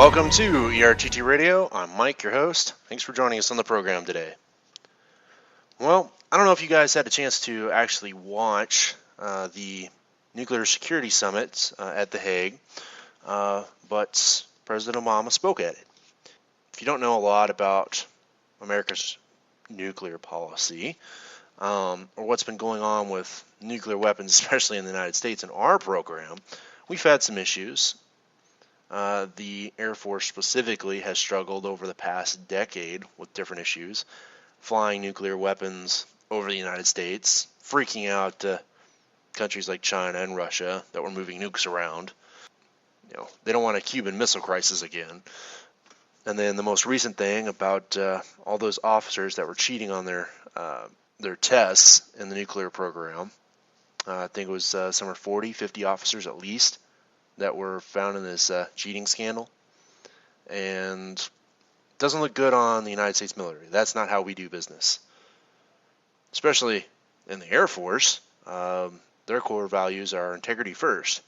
Welcome to ERTT Radio. I'm Mike, your host. Thanks for joining us on the program today. Well, I don't know if you guys had a chance to actually watch the Nuclear Security Summit at The Hague, but President Obama spoke at it. If you don't know a lot about America's nuclear policy, or what's been going on with nuclear weapons, especially in the United States in our program, we've had some issues. The Air Force specifically has struggled over the past decade with different issues, flying nuclear weapons over the United States, freaking out countries like China and Russia that were moving nukes around. They don't want a Cuban Missile Crisis again. And then the most recent thing about all those officers that were cheating on their tests in the nuclear program. I think it was somewhere 40, 50 officers at least that were found in this cheating scandal. And it doesn't look good on the United States military. That's not how we do business. Especially in the Air Force, their core values are integrity first.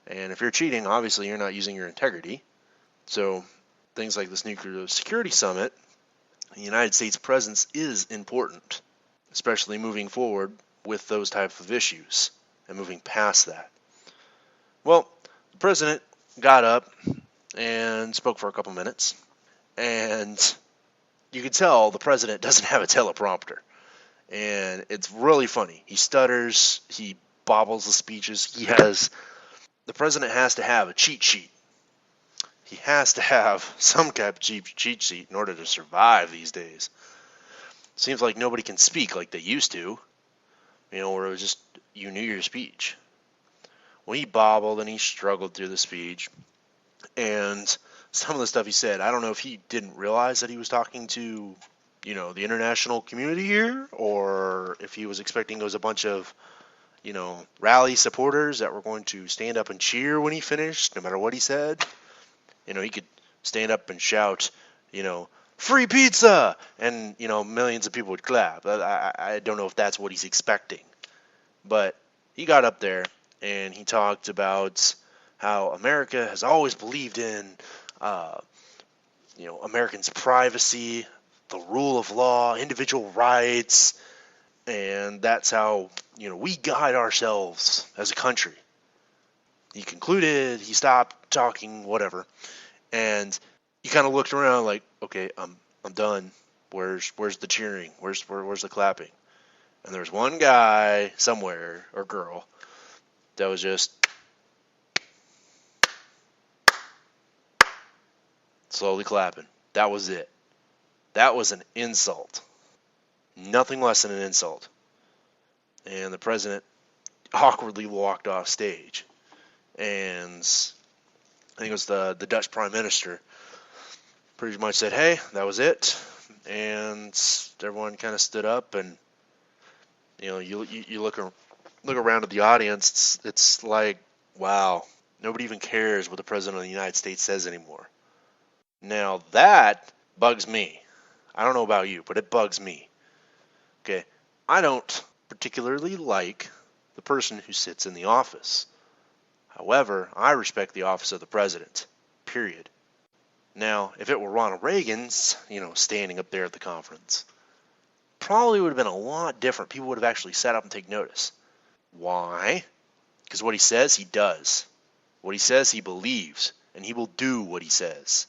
And if you're cheating, obviously you're not using your integrity. So things like this Nuclear Security Summit, the United States presence is important, especially moving forward with those types of issues and moving past that. Well, the president got up and spoke for a couple minutes, and you can tell the president doesn't have a teleprompter, and it's really funny. He stutters, he bobbles the speeches. The president has to have a cheat sheet. He has to have some kind of cheat sheet in order to survive these days. Seems like nobody can speak like they used to, where it was just you knew your speech. Well, he bobbled and he struggled through the speech, and some of the stuff he said, I don't know if he didn't realize that he was talking to, the international community here, or if he was expecting it was a bunch of, rally supporters that were going to stand up and cheer when he finished, no matter what he said. He could stand up and shout, free pizza, and, millions of people would clap. I don't know if that's what he's expecting, but he got up there and he talked about how America has always believed in, Americans' privacy, the rule of law, individual rights, and that's how, we guide ourselves as a country. He concluded, he stopped talking, whatever, and he kind of looked around like, okay, I'm done. Where's the cheering? Where's the clapping? And there's one guy somewhere, or girl, that was just slowly clapping. That was it. That was an insult. Nothing less than an insult. And the president awkwardly walked off stage. And I think it was the Dutch Prime Minister pretty much said, hey, that was it. And everyone kind of stood up, and you look around at the audience, it's like, wow, nobody even cares what the President of the United States says anymore. Now that bugs me. I don't know about you, but it bugs me. Okay, I don't particularly like the person who sits in the office. However, I respect the office of the president, period. Now, if it were Ronald Reagan's, standing up there at the conference, probably would have been a lot different. People would have actually sat up and take notice. Why? Because what he says, he does. What he says, he believes, and he will do what he says.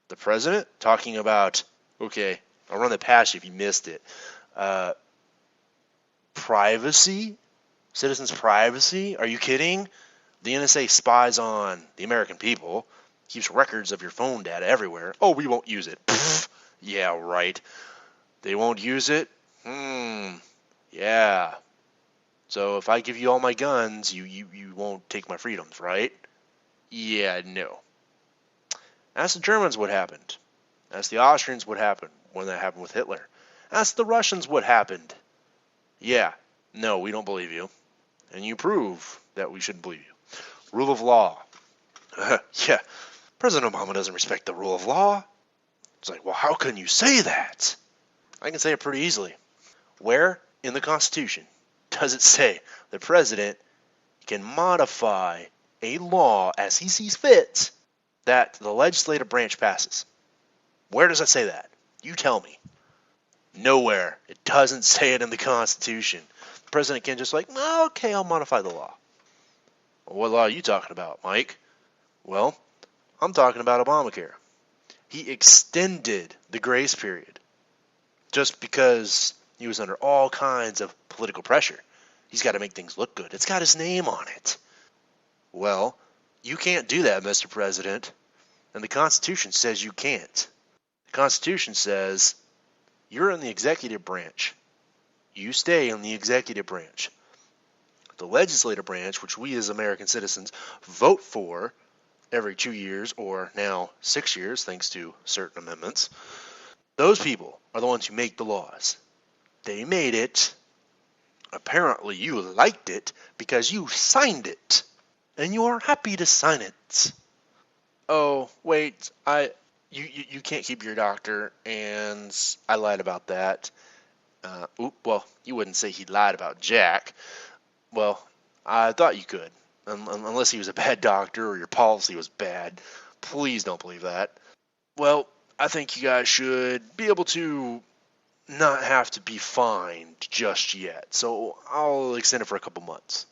The president talking about, okay, I'll run that past you if you missed it. Privacy? Citizens' privacy? Are you kidding? The NSA spies on the American people, keeps records of your phone data everywhere. Oh, we won't use it. Pfft. Yeah, right. They won't use it? Yeah. So if I give you all my guns, you won't take my freedoms, right? Yeah, no. Ask the Germans what happened. Ask the Austrians what happened when that happened with Hitler. Ask the Russians what happened. Yeah, no, we don't believe you. And you prove that we shouldn't believe you. Rule of law. Yeah, President Obama doesn't respect the rule of law. It's like, well, how can you say that? I can say it pretty easily. Where in the Constitution does it say the president can modify a law as he sees fit that the legislative branch passes. Where does it say that? You tell me. Nowhere. It doesn't say it in the Constitution. The president can just like, okay, I'll modify the law. Well, what law are you talking about, Mike? Well, I'm talking about Obamacare. He extended the grace period just because he was under all kinds of political pressure. He's got to make things look good. It's got his name on it. Well, you can't do that, Mr. President, and the Constitution says you can't. The Constitution says you're in the executive branch. You stay in the executive branch. The legislative branch, which we as American citizens vote for every 2 years, or now 6 years, thanks to certain amendments, those people are the ones who make the laws. They made it. Apparently you liked it because you signed it. And you are happy to sign it. Oh, wait, you can't keep your doctor, and I lied about that. Well, you wouldn't say he lied about Jack. Well, I thought you could, unless he was a bad doctor or your policy was bad. Please don't believe that. Well, I think you guys should be able to not have to be fined just yet, so I'll extend it for a couple months.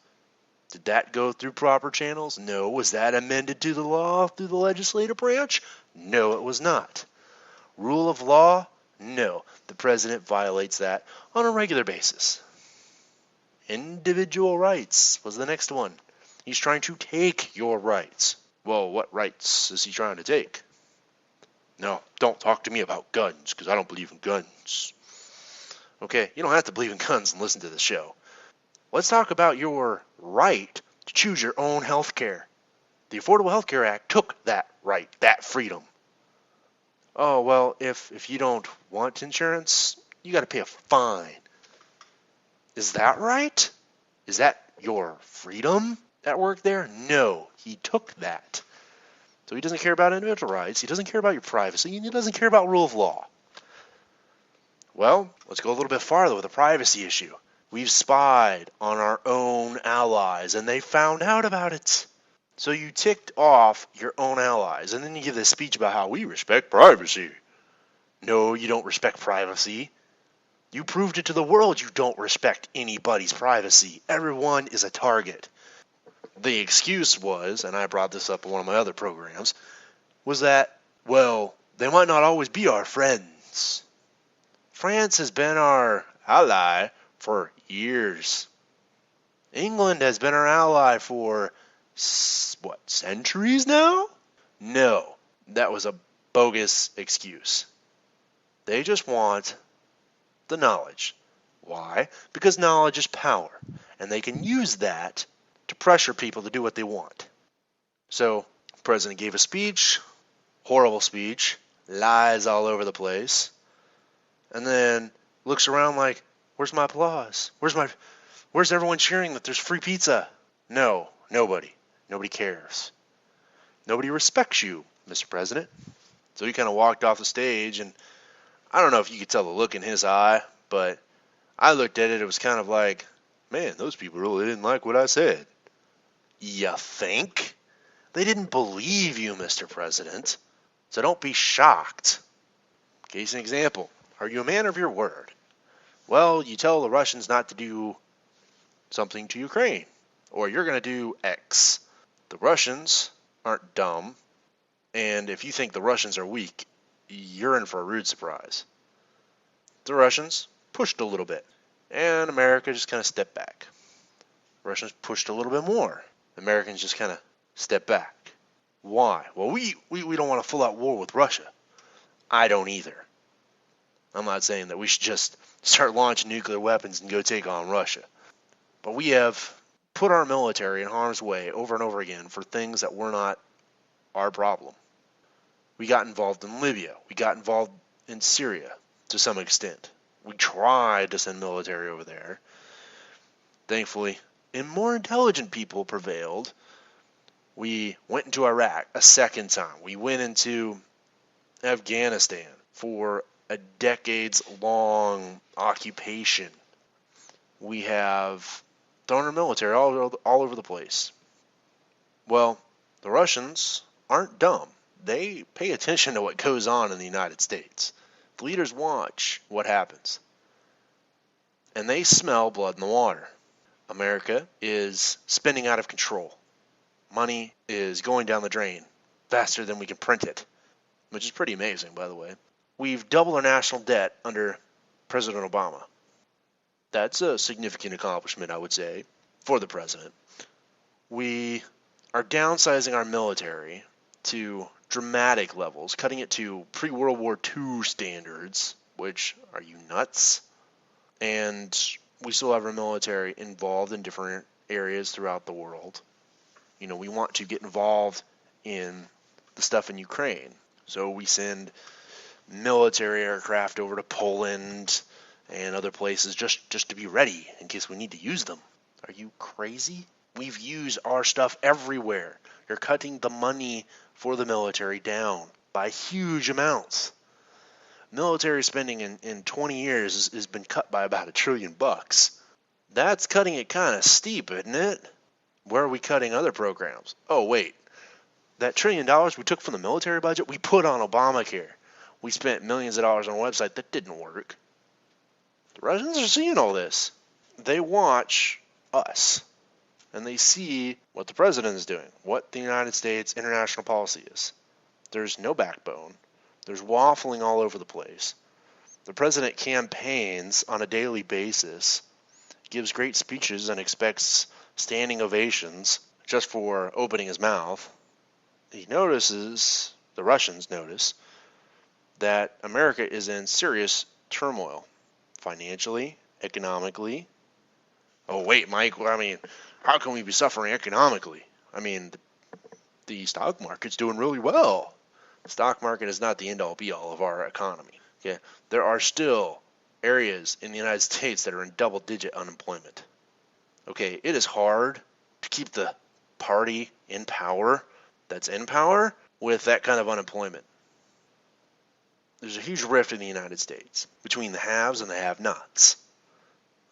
Did that go through proper channels? No. Was that amended to the law through the legislative branch? No, it was not. Rule of law? No. The president violates that on a regular basis. Individual rights was the next one. He's trying to take your rights. Well, what rights is he trying to take? No, don't talk to me about guns, because I don't believe in guns. Okay, you don't have to believe in guns and listen to the show. Let's talk about your right to choose your own health care. The Affordable Health Care Act took that right, that freedom. Oh, well, if you don't want insurance, you got to pay a fine. Is that right? Is that your freedom at work there? No, he took that. So he doesn't care about individual rights, he doesn't care about your privacy, and he doesn't care about rule of law. Well, let's go a little bit farther with the privacy issue. We've spied on our own allies, and they found out about it. So you ticked off your own allies, and then you give this speech about how we respect privacy. No, you don't respect privacy. You proved it to the world you don't respect anybody's privacy. Everyone is a target. The excuse was, and I brought this up in one of my other programs, was that, well, they might not always be our friends. France has been our ally for years. England has been our ally for, centuries now? No, that was a bogus excuse. They just want the knowledge. Why? Because knowledge is power, and they can use that to pressure people to do what they want. So, the president gave a speech, horrible speech, lies all over the place, and then looks around like, where's my applause? Where's everyone cheering that there's free pizza? No, nobody. Nobody cares. Nobody respects you, Mr. President. So he kind of walked off the stage, and I don't know if you could tell the look in his eye, but I looked at it, it was kind of like, man, those people really didn't like what I said. You think? They didn't believe you, Mr. President. So don't be shocked. Case in example, are you a man of your word? Well, you tell the Russians not to do something to Ukraine, or you're going to do X. The Russians aren't dumb, and if you think the Russians are weak, you're in for a rude surprise. The Russians pushed a little bit, and America just kind of stepped back. The Russians pushed a little bit more. The Americans just kind of stepped back. Why? Well, we don't want a full-out war with Russia. I don't either. I'm not saying that we should just start launching nuclear weapons and go take on Russia. But we have put our military in harm's way over and over again for things that were not our problem. We got involved in Libya. We got involved in Syria to some extent. We tried to send military over there. Thankfully, and more intelligent people prevailed. We went into Iraq a second time. We went into Afghanistan for a decades-long occupation. We have thrown our military all over the place. Well, the Russians aren't dumb. they pay attention to what goes on in the United States. The leaders watch what happens, and they smell blood in the water. America is spending out of control. Money is going down the drain faster than we can print it, which is pretty amazing, by the way. We've doubled our national debt under President Obama. That's a significant accomplishment, I would say, for the president. We are downsizing our military to dramatic levels, cutting it to pre-World War II standards, which, are you nuts? And we still have our military involved in different areas throughout the world. We want to get involved in the stuff in Ukraine. So we send military aircraft over to Poland and other places just to be ready in case we need to use them. Are you crazy? We've used our stuff everywhere. You're cutting the money for the military down by huge amounts. Military spending in 20 years has been cut by about $1 trillion. That's cutting it kind of steep, isn't it? Where are we cutting other programs? Oh, wait. That $1 trillion we took from the military budget, we put on Obamacare. We spent millions of dollars on a website that didn't work. The Russians are seeing all this. They watch us, and they see what the president is doing, what the United States international policy is. There's no backbone. There's waffling all over the place. The president campaigns on a daily basis, gives great speeches, and expects standing ovations just for opening his mouth. He notices, the Russians notice, that America is in serious turmoil, financially, economically. Oh, wait, Mike, how can we be suffering economically? The stock market's doing really well. The stock market is not the end-all be-all of our economy. Okay? There are still areas in the United States that are in double-digit unemployment. Okay, it is hard to keep the party in power that's in power with that kind of unemployment. There's a huge rift in the United States between the haves and the have-nots.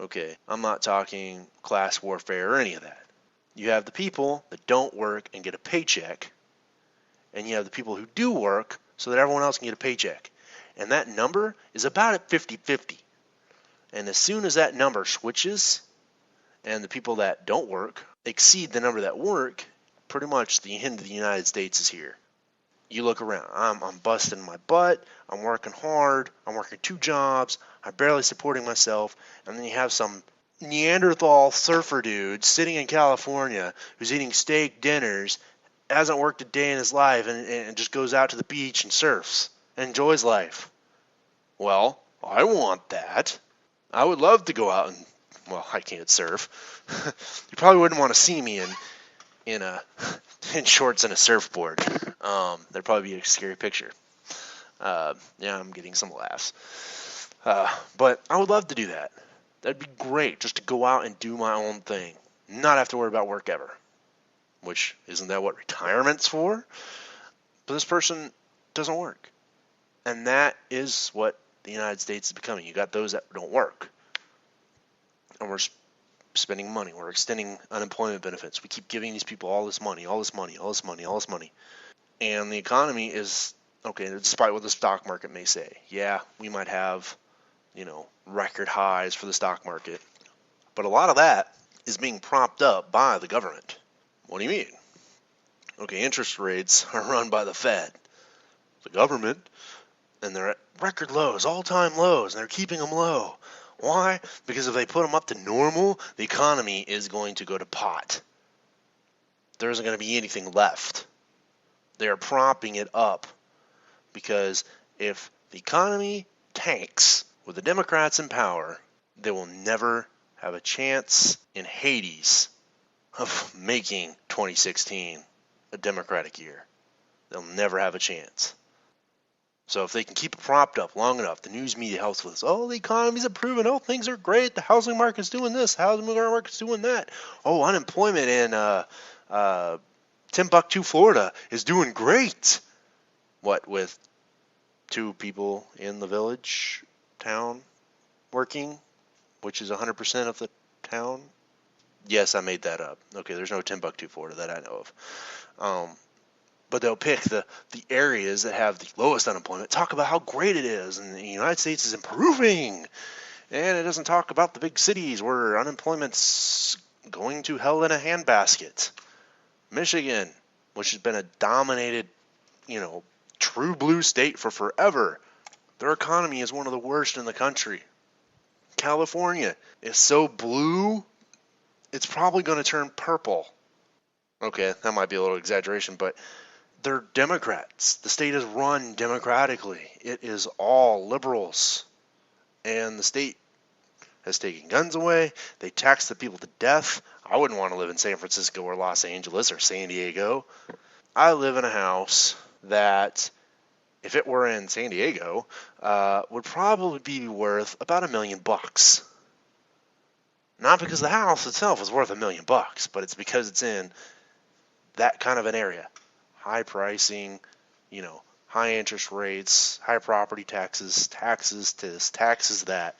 Okay, I'm not talking class warfare or any of that. You have the people that don't work and get a paycheck, and you have the people who do work so that everyone else can get a paycheck. And that number is about at 50-50. And as soon as that number switches, and the people that don't work exceed the number that work, pretty much the end of the United States is here. You look around. I'm busting my butt. I'm working hard. I'm working 2 jobs. I'm barely supporting myself. And then you have some Neanderthal surfer dude sitting in California who's eating steak dinners, hasn't worked a day in his life, and just goes out to the beach and surfs and enjoys life. Well, I want that. I would love to go out and, well, I can't surf. You probably wouldn't want to see me in shorts and a surfboard. That'd probably be a scary picture. Yeah, I'm getting some laughs. But I would love to do that. That'd be great, just to go out and do my own thing. Not have to worry about work ever. Which, isn't that what retirement's for? But this person doesn't work. And that is what the United States is becoming. You got those that don't work. And we're spending money. We're extending unemployment benefits. We keep giving these people all this money. And the economy is, okay, despite what the stock market may say. Yeah, we might have, record highs for the stock market. But a lot of that is being propped up by the government. What do you mean? Okay, interest rates are run by the Fed. The government, and they're at record lows, all-time lows, and they're keeping them low. Why? Because if they put them up to normal, the economy is going to go to pot. There isn't going to be anything left. They are propping it up because if the economy tanks with the Democrats in power, they will never have a chance in Hades of making 2016 a Democratic year. They'll never have a chance. So if they can keep it propped up long enough, the news media helps with this. Oh, the economy's improving. Oh, things are great. The housing market's doing this. The housing market's doing that. Oh, unemployment in Timbuktu, Florida is doing great. What, with 2 people in the village, town, working, which is 100% of the town? Yes, I made that up. Okay, there's no Timbuktu, Florida that I know of. but they'll pick the areas that have the lowest unemployment, talk about how great it is, and the United States is improving. And it doesn't talk about the big cities where unemployment's going to hell in a handbasket. Michigan, which has been a dominated, true blue state for forever, their economy is one of the worst in the country. California is so blue, it's probably going to turn purple. Okay, that might be a little exaggeration, but they're Democrats. The state is run democratically. It is all liberals. And the state has taken guns away. They tax the people to death. I wouldn't want to live in San Francisco or Los Angeles or San Diego. I live in a house that, if it were in San Diego, would probably be worth about $1 million. Not because the house itself is worth $1 million, but it's because it's in that kind of an area. High pricing, high interest rates, high property taxes, taxes this, taxes that.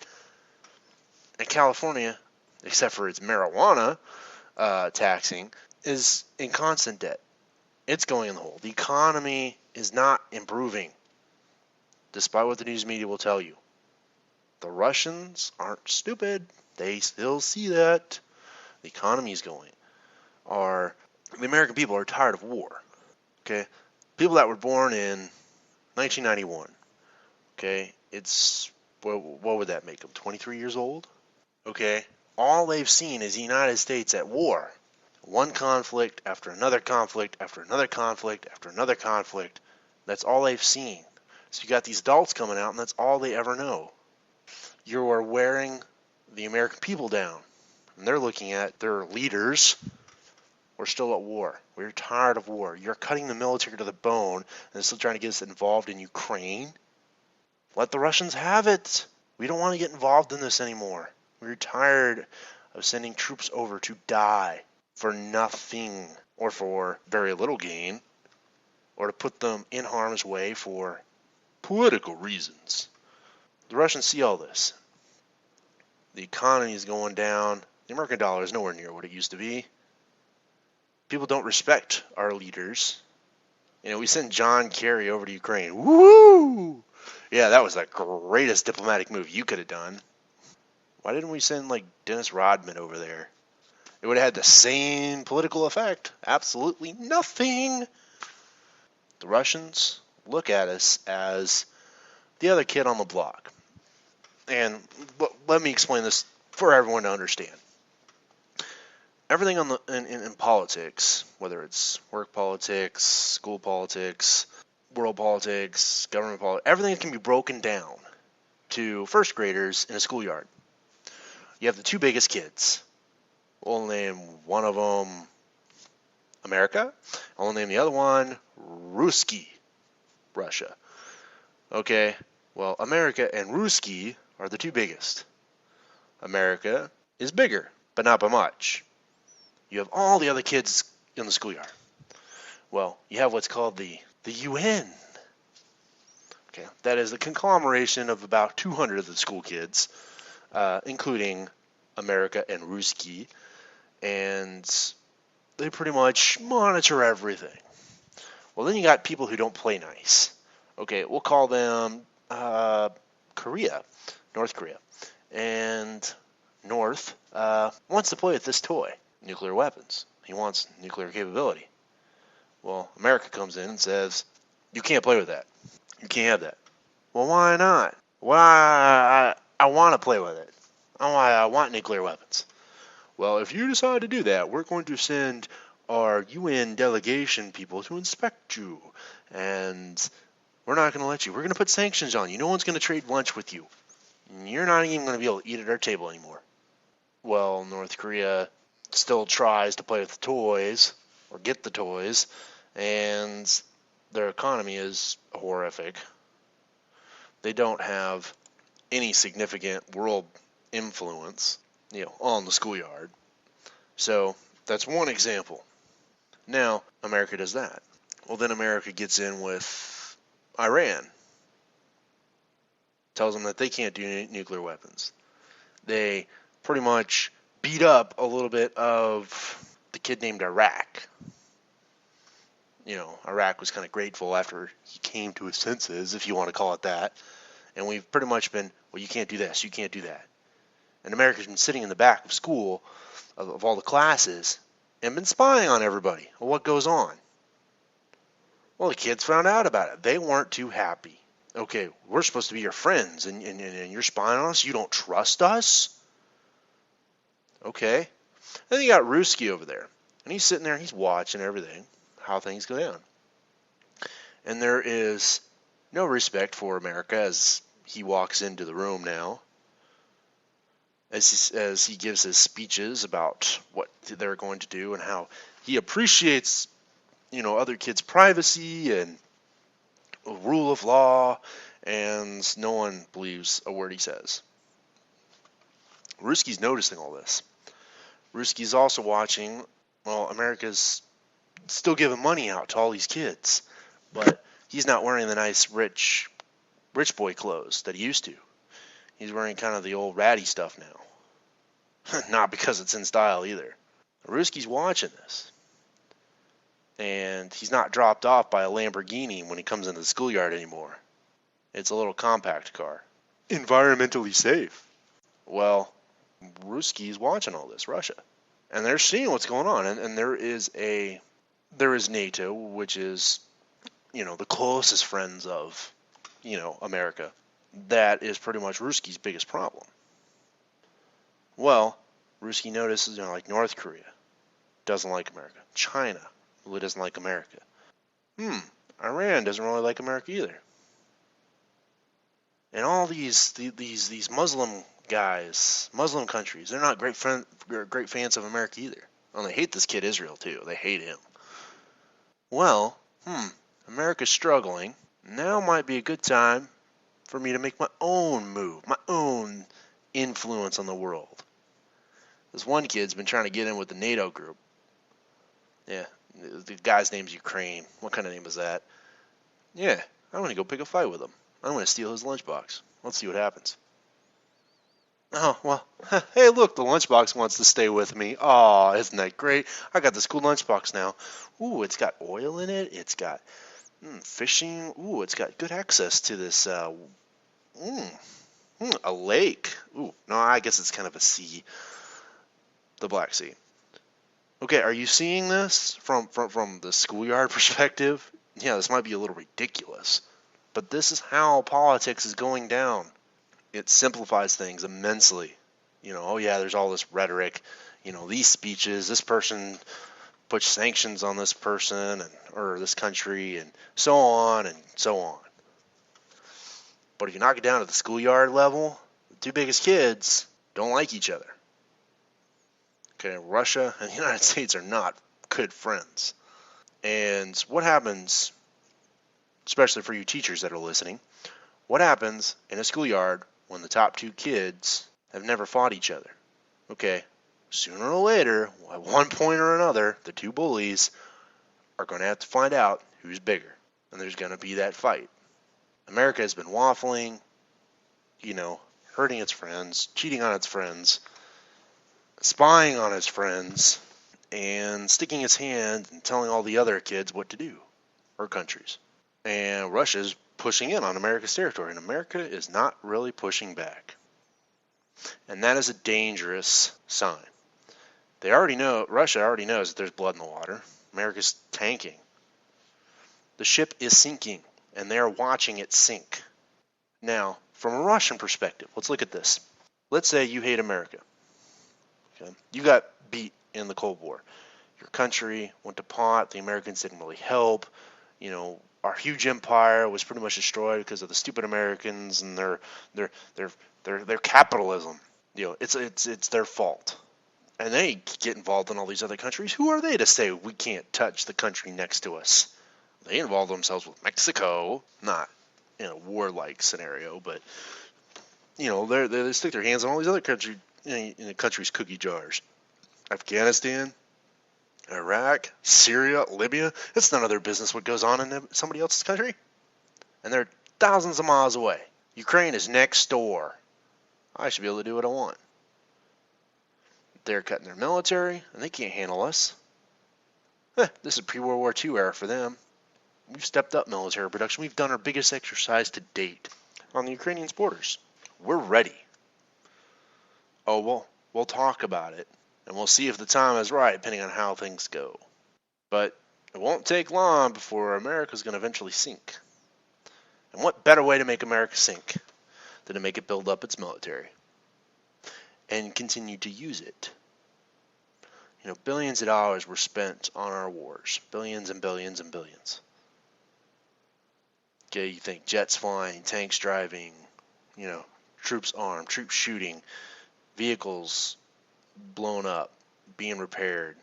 And California, except for its marijuana taxing, is in constant debt. It's going in the hole. The economy is not improving, despite what the news media will tell you. The Russians aren't stupid. They still see that. The economy is going. The American people are tired of war. Okay? People that were born in 1991. Okay? What would that make them? 23 years old? Okay? All they've seen is the United States at war. One conflict after another conflict after another conflict after another conflict. That's all they've seen. So you got these adults coming out, and that's all they ever know. You are wearing the American people down. And they're looking at their leaders. We're still at war. We're tired of war. You're cutting the military to the bone and still trying to get us involved in Ukraine. Let the Russians have it. We don't want to get involved in this anymore. We're tired of sending troops over to die for nothing or for very little gain, or to put them in harm's way for political reasons. The Russians see all this. The economy is going down. The American dollar is nowhere near what it used to be. People don't respect our leaders. We sent John Kerry over to Ukraine. Woo! Yeah, that was the greatest diplomatic move you could have done. Why didn't we send, Dennis Rodman over there? It would have had the same political effect. Absolutely nothing. The Russians look at us as the other kid on the block. And let me explain this for everyone to understand. Everything in politics, whether it's work politics, school politics, world politics, government politics, everything can be broken down to first graders in a schoolyard. You have the two biggest kids. We'll name one of them America. I'll name the other one Ruski, Russia. Okay, well, America and Ruski are the two biggest. America is bigger, but not by much. You have all the other kids in the schoolyard. Well, you have what's called the UN. Okay, that is the conglomeration of about 200 of the school kids, including America and Ruski, and they pretty much monitor everything. Well, then you got people who don't play nice. Okay, we'll call them Korea, North Korea. And North wants to play with this toy, nuclear weapons. He wants nuclear capability. Well, America comes in and says, you can't play with that. You can't have that. Well, why not? Well, I want to play with it. I want nuclear weapons. Well, if you decide to do that, we're going to send our UN delegation people to inspect you. And we're not going to let you. We're going to put sanctions on you. No one's going to trade lunch with you. You're not even going to be able to eat at our table anymore. Well, North Korea still tries to play with the toys, or get the toys, and their economy is horrific. They don't have any significant world influence, on the schoolyard. So that's one example. Now, America does that. Well, then America gets in with Iran. Tells them that they can't do nuclear weapons. They pretty much beat up a little bit of the kid named Iraq. Iraq was kind of grateful after he came to his senses, if you want to call it that. And we've pretty much been, well, you can't do this, you can't do that. And America's been sitting in the back of school, of all the classes, and been spying on everybody, on what goes on. Well, the kids found out about it. They weren't too happy. Okay, we're supposed to be your friends, and you're spying on us? You don't trust us? Okay. Then you got Ruski over there. And he's sitting there, he's watching everything, how things go down. And there is no respect for America as he walks into the room now, as he gives his speeches about what they're going to do and how he appreciates, other kids' privacy and rule of law, and no one believes a word he says. Ruski's noticing all this. Ruski's also watching, well, America's still giving money out to all these kids, but he's not wearing the nice rich boy clothes that he used to. He's wearing kind of the old ratty stuff now. Not because it's in style either. Ruski's watching this. And he's not dropped off by a Lamborghini when he comes into the schoolyard anymore. It's a little compact car. Environmentally safe. Well, Ruski's watching all this, Russia. And they're seeing what's going on. And there is NATO, which is, the closest friends of, America. That is pretty much Ruski's biggest problem. Well, Ruski notices, like North Korea doesn't like America. China really doesn't like America. Iran doesn't really like America either. And all these Muslim guys, Muslim countries, they're not great fans of America either. Well, they hate this kid Israel too. They hate him. Well, America's struggling. Now might be a good time for me to make my own move, my own influence on the world. This one kid's been trying to get in with the NATO group. Yeah, the guy's name's Ukraine. What kind of name is that? Yeah, I'm going to go pick a fight with him. I'm going to steal his lunchbox. Let's see what happens. Oh, well, hey, look, the lunchbox wants to stay with me. Oh, isn't that great? I got this cool lunchbox now. Ooh, it's got oil in it. It's got fishing. Ooh, it's got good access to this, a lake. Ooh, no, I guess it's kind of a sea. The Black Sea. Okay, are you seeing this from the schoolyard perspective? Yeah, this might be a little ridiculous, but this is how politics is going down. It simplifies things immensely. Oh yeah, there's all this rhetoric, these speeches, this person puts sanctions on this person or this country and so on and so on. But if you knock it down to the schoolyard level, the two biggest kids don't like each other. Okay, Russia and the United States are not good friends. And what happens, especially for you teachers that are listening, what happens in a schoolyard when the top two kids have never fought each other? Okay, sooner or later, at one point or another, the two bullies are going to have to find out who's bigger. And there's going to be that fight. America has been waffling, hurting its friends, cheating on its friends, spying on his friends, and sticking its hand and telling all the other kids what to do, or countries. And Russia's pushing in on America's territory, and America is not really pushing back. And that is a dangerous sign. Russia already knows that there's blood in the water. America's tanking. The ship is sinking, and they are watching it sink. Now, from a Russian perspective, let's look at this. Let's say you hate America. Okay? You got beat in the Cold War. Your country went to pot. The Americans didn't really help. Our huge empire was pretty much destroyed because of the stupid Americans and their capitalism. It's their fault. And they get involved in all these other countries. Who are they to say we can't touch the country next to us? They involve themselves with Mexico, not in a warlike scenario, but they stick their hands on all these other countries in the country's cookie jars. Afghanistan, Iraq, Syria, Libya. It's none of their business what goes on in somebody else's country. And they're thousands of miles away. Ukraine is next door. I should be able to do what I want. They're cutting their military, and they can't handle us. This is pre-World War II era for them. We've stepped up military production. We've done our biggest exercise to date on the Ukrainians' borders. We're ready. Oh, we'll talk about it, and we'll see if the time is right, depending on how things go. But it won't take long before America's going to eventually sink. And what better way to make America sink than to make it build up its military and continue to use it? You know, billions of dollars were spent on our wars. Billions and billions and billions. Okay, you think jets flying, tanks driving, you know, troops armed, troops shooting, vehicles blown up, being repaired.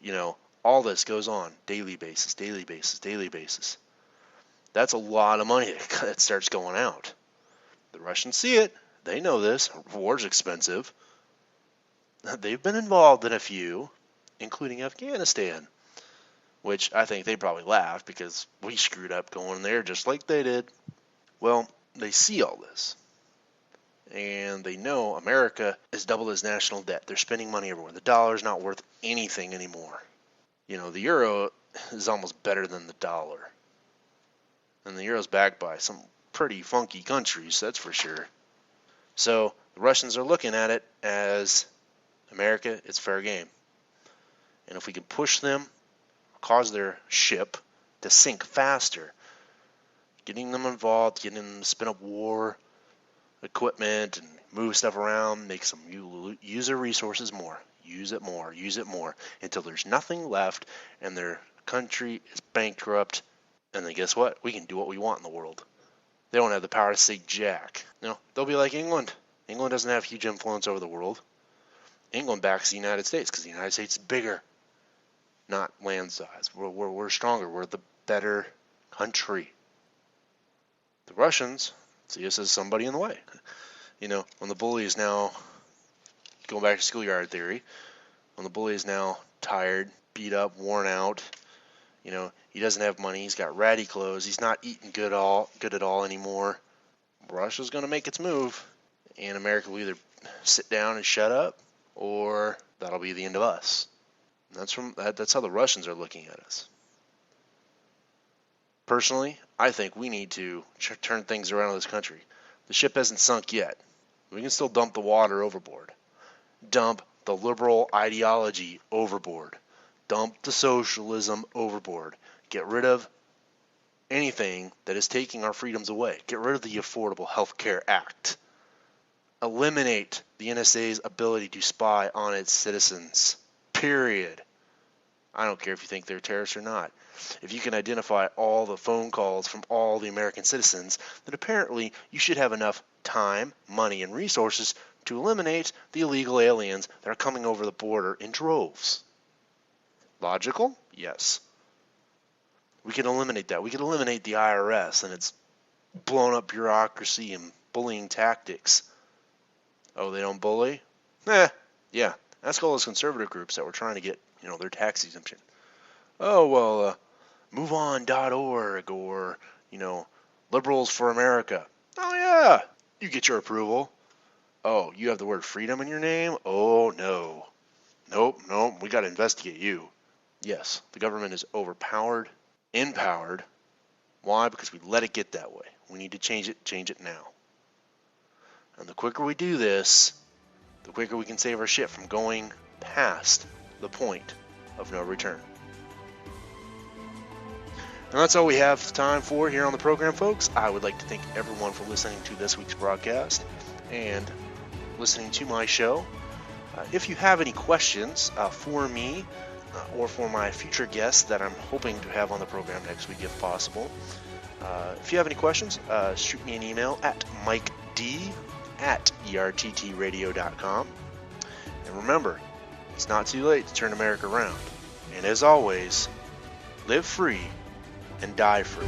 You know, all this goes on daily basis, daily basis, daily basis. That's a lot of money that starts going out. The Russians see it. They know this. War's expensive. They've been involved in a few, including Afghanistan, which I think they probably laughed because we screwed up going there just like they did. Well, they see all this, and they know America has doubled its national debt. They're spending money everywhere. The dollar's not worth anything anymore. You know, the euro is almost better than the dollar. And the euro's backed by some pretty funky countries, that's for sure. So the Russians are looking at it as America, it's fair game. And if we can push them, cause their ship to sink faster, getting them involved, getting them to spin up war equipment and move stuff around, makes them use their resources more, use it more, until there's nothing left and their country is bankrupt. And then guess what? We can do what we want in the world. They don't have the power to say jack. You know, they'll be like England. England doesn't have huge influence over the world. England backs the United States because the United States is bigger, not land size. We're stronger. We're the better country. The Russians see us as somebody in the way. You know, when the bully is now, going back to schoolyard theory, when the bully is now tired, beat up, worn out, you know, he doesn't have money, he's got ratty clothes, he's not eating good at all anymore, Russia's going to make its move, and America will either sit down and shut up, or that'll be the end of us. And that's how the Russians are looking at us. Personally, I think we need to turn things around in this country. The ship hasn't sunk yet. We can still dump the water overboard. Dump the liberal ideology overboard. Dump the socialism overboard. Get rid of anything that is taking our freedoms away. Get rid of the Affordable Health Care Act. Eliminate the NSA's ability to spy on its citizens. Period. I don't care if you think they're terrorists or not. If you can identify all the phone calls from all the American citizens, then apparently you should have enough time, money, and resources to eliminate the illegal aliens that are coming over the border in droves. Logical? Yes. We can eliminate that. We can eliminate the IRS and its blown up bureaucracy and bullying tactics. Oh, they don't bully? Yeah. Ask all those conservative groups that were trying to get, their tax exemption. Oh, well, MoveOn.org or, Liberals for America. Oh, yeah. You get your approval. Oh, you have the word freedom in your name? Oh, no. Nope, we got to investigate you. Yes, the government is overpowered, empowered. Why? Because we let it get that way. We need to change it now. And the quicker we do this, the quicker we can save our ship from going past the point of no return. And that's all we have time for here on the program, folks. I would like to thank everyone for listening to this week's broadcast and listening to my show. If you have any questions for me or for my future guests that I'm hoping to have on the program next week if possible, if you have any questions, shoot me an email at miked@erttradio.com. And remember, it's not too late to turn America around. And as always, live free and die free.